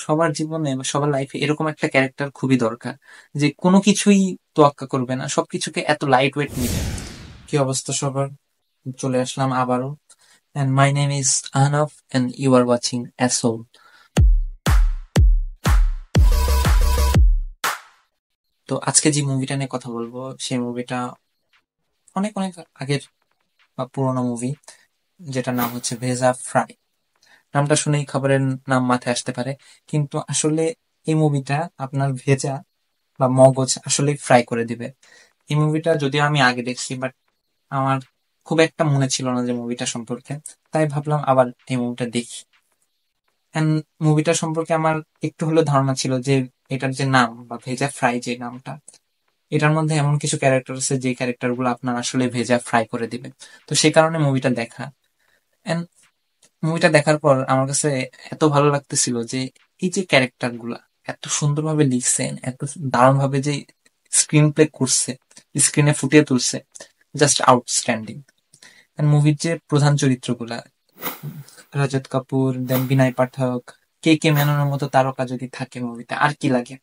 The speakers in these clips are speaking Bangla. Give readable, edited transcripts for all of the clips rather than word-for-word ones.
সবার জীবনে বা সবার লাইফে এরকম একটা ক্যারেক্টার খুবই দরকার, যে কোনো কিছুই তোয়াক্কা করবে না, সবকিছুকে এত লাইট ওয়েট নিবে। কি অবস্থা সবার? চলে আসলাম আবারও। And my name is Arnav and you are watching Asshole. তো আজকে যে মুভিটা নিয়ে কথা বলবো, সেই মুভিটা অনেক অনেক আগের বা পুরোনো মুভি, যেটার নাম হচ্ছে ভেজা ফ্রাই। নামটা শুনেই খাবারের নাম মাথায় আসতে পারে, কিন্তু আসলে এই মুভিটা আপনার ভেজা বা মগজ আসলে ফ্রাই করে দিবে। এই মুভিটা যদিও আমি আগে দেখছি, বাট আমার খুব একটা মনে ছিল না যে মুভিটা সম্পর্কে, তাই ভাবলাম আবার এই মুভিটা দেখি। এন্ড মুভিটা সম্পর্কে আমার একটু হলেও ধারণা ছিল যে এটার যে নাম বা ভেজা ফ্রাই যে নামটা, এটার মধ্যে এমন কিছু ক্যারেক্টার আছে যে ক্যারেক্টার গুলো আপনার আসলে ভেজা ফ্রাই করে দিবে। তো সেই কারণে মুভিটা দেখা। এন্ড মুভিটা দেখার পর আমার কাছে এত ভালো লাগতেছিল যে এই যে ক্যারেক্টার গুলা এত সুন্দরভাবে লিখছেন, এত দারুণ ভাবে যে স্ক্রিন প্লে করছে, স্ক্রিনে ফুটিয়ে তুলছে, জাস্ট আউটস্ট্যান্ডিং। এন্ড মুভির যে প্রধান চরিত্রগুলা, রজত কাপুর, দেন বিনয় পাঠক, কে কে মেননের মতো তারকা যদি থাকে মুভিতে, আর কি লাগে।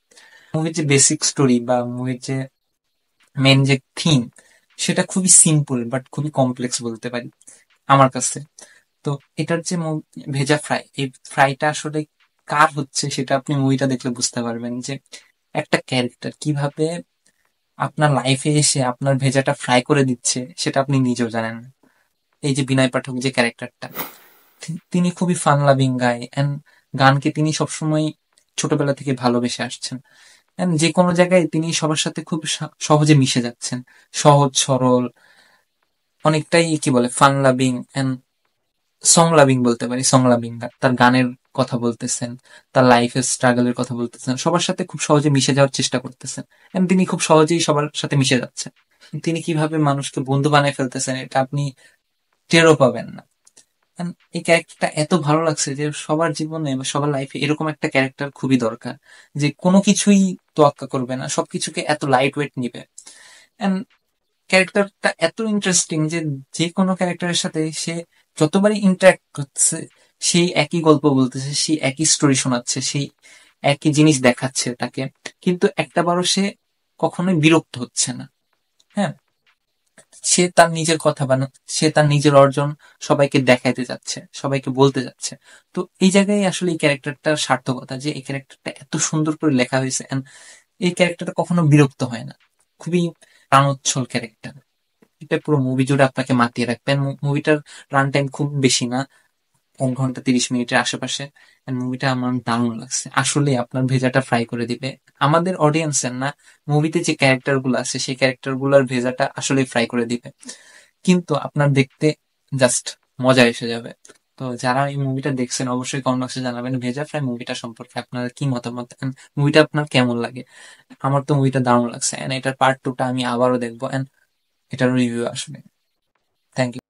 মুভির যে বেসিক স্টোরি বা মুভির যে মেন যে থিম, সেটা খুবই সিম্পল বাট খুবই কমপ্লেক্স বলতে পারি আমার কাছে। তো এটার যে ভেজা ফ্রাই, এই ফ্রাইটা আসলে কার হচ্ছে সেটা আপনি মুভিটা দেখলে বুঝতে পারবেন, যে একটা ক্যারেক্টার কিভাবে আপনার লাইফে এসে আপনার ভেজাটা ফ্রাই করে দিচ্ছে সেটা আপনি নিজেও জানেন না। এই যে বিনয় পাঠক যে ক্যারেক্টারটা, তিনি খুবই ফান লাভিং গাই, এন্ড গানকে তিনি সবসময় ছোটবেলা থেকে ভালোবেসে আসছেন। এন্ড যে কোনো জায়গায় তিনি সবার সাথে খুব সহজে মিশে যাচ্ছেন, সহজ সরল, অনেকটাই কি বলে fun loving and song loving বলতে পারি। সং লাভিং, তার গানের কথা বলতেছেন, তার লাইফের স্ট্রাগলের কথা বলতেছেন, সবার সাথে খুব সহজে মিশে যাওয়ার চেষ্টা করতেছেন, এন্ড তিনি খুব সহজেই সবার সাথে মিশে যাচ্ছেন। তিনি কিভাবে মানুষকে বন্ধু বানায় ফেলতেছেন এটা আপনি টেরও পাবেন না। And এই ক্যারেক্টারটা এত ভালো লাগছে যে সবার জীবনে বা সবার লাইফে এরকম একটা ক্যারেক্টার খুবই দরকার, যে কোনো কিছুই তোয়াক্কা করবে না, সবকিছুকে এত লাইট ওয়েট নিবে। এন্ড ক্যারেক্টারটা এত ইন্টারেস্টিং যে যে কোনো ক্যারেক্টারের সাথে সে যতবারই ইন্টারাক্ট করছে, সেই একই গল্প বলতেছে, সেই একই স্টোরি শোনাচ্ছে, সেই একই জিনিস দেখাচ্ছে তাকে, কিন্তু একটাবারও সে কখনোই বিরক্ত হচ্ছে না। হ্যাঁ, সে তার নিজের কথা সে তার নিজের অর্জন সবাইকে দেখাইতে যাচ্ছে, সবাইকে বলতে যাচ্ছে। তো এই জায়গায় আসলে এই ক্যারেক্টারটার সার্থকতা, যে এই ক্যারেক্টারটা এত সুন্দর করে লেখা হয়েছে, and এই ক্যারেক্টারটা কখনো বিরক্ত হয় না। খুবই প্রাণোচ্ছল ক্যারেক্টার। এটা পুরো মুভি জুড়ে আপনাকে মাতিয়ে রাখবেন। মুভিটার রান টাইম খুব বেশি না, 1 ঘন্টা 30 মিনিটের আশেপাশে। মুভিটা আমার দারুণ লাগছে, আসলে আপনার ভেজাটা ফ্রাই করে দিবে। আমাদের অডিয়েন্সের না, মুভিতে যে ক্যারেক্টার গুলো আছে সেই ক্যারেক্টার গুলোর ভেজাটা আসলে ফ্রাই করে দিবে, কিন্তু আপনার দেখতে জাস্ট মজা এসে যাবে। তো যারা এই মুভিটা দেখছেন অবশ্যই কমেন্ট বক্সে জানাবেন ভেজা ফ্রাই মুভিটা সম্পর্কে আপনার কি মতামত, মুভিটা আপনার কেমন লাগে। আমার তো মুভিটা দারুণ লাগছে, এন্ড এটার পার্ট 2টা আমি আবারও দেখবো, এন্ড এটারও রিভিউ আসবে। Thank you.